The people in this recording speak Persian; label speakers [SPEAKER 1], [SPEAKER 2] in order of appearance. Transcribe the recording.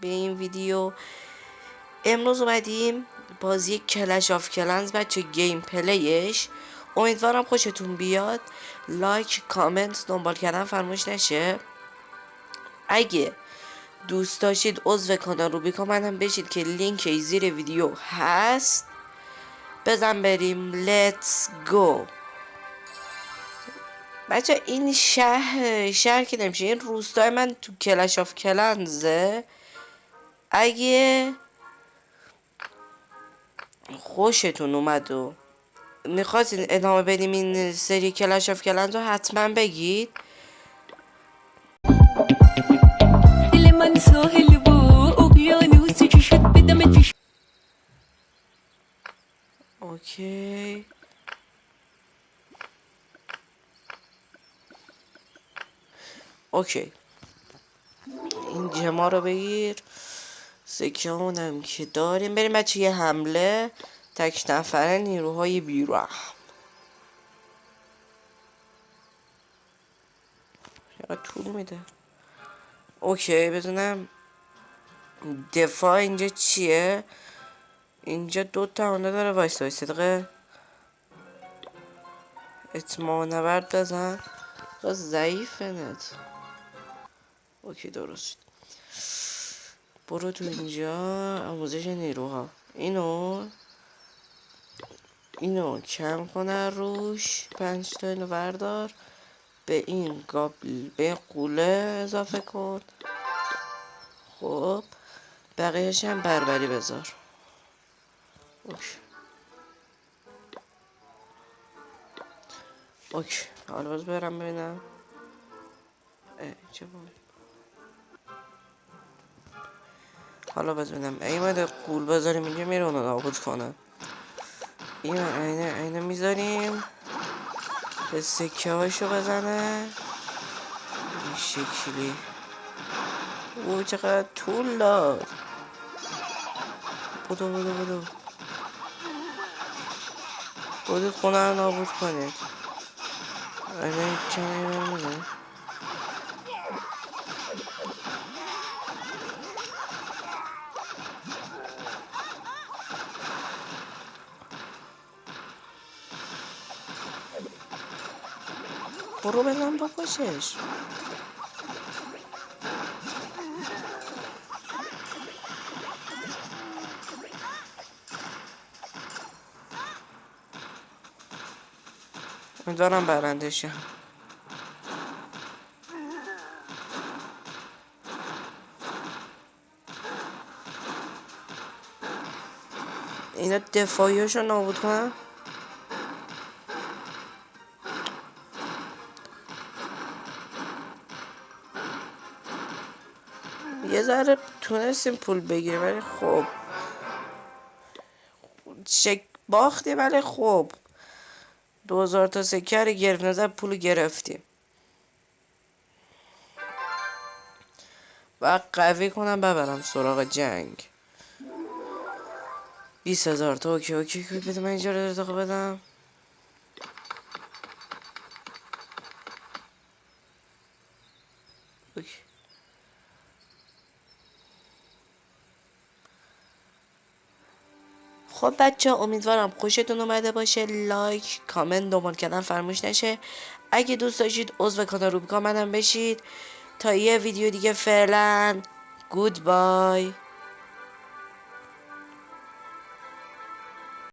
[SPEAKER 1] به این ویدیو. امروز اومدیم بازی کلش آف کلنز بچه گیم پلیش. امیدوارم خوشتون بیاد. لایک، کامنت، دنبال کردن فراموش نشه. اگه دوست داشتید عضو کانال روبیکا منم بشید که لینک زیر ویدیو هست. بزن بریم. لیتس گو. بچه این شهر که نمیشه، این روستای من تو کلش آف کلنزه. اگه خوشتون اومد و میخواستین ادامه بدیم این سری کلش آف کلنز رو حتما بگید. اوکی اوکی، این جما رو بگیر. سکه اونم که داریم. بریم بچه یه حمله تک نفره نیروهای بیرحم. چقدر طول میده. اوکی بدونم دفاع اینجا چیه. اینجا 2 تا حمله داره. وایسا دقیقه اتمام نبرد بزن. ضعیفه نت. اوکی درست شد. برو تو اینجا آموزش نیروها. اینو کم کنه روش. 5 تا اینو بردار. به این قوله اضافه کن. خب بقیهش هم بربری بذار. اوکی حالا باز برم ببینم چه بود. حالا باز ببینم ای ماده قول بذاریم اینجا میره اونو نابود کنه. اینو میذاریم به سکه هاشو بزنه این شکلی. او چقدر طول داد. بدو خونه رو نابود کنید. اینه چه نمیدونم. برو بزن بکشش. امیدوارم برنده شم. اینا دفاعیاشو نابود کنم. یه ذره تونستیم پول بگیریم ولی خب باختی. ولی خب 2000 تا سکه رو گرفت نظر پول گرفتیم. و قوی کنم ببرم سراغ جنگ. 20000 تا. اوکی بده من اینجا رو ارتقا بدم. اوکی. خب بچه امیدوارم خوشتون اومده باشه. لایک، کامنت، دنبال کردن فراموش نشه. اگه دوست داشتید عضو کانال روبیکا منم بشید. تا یه ویدیو دیگه فعلا گود بای.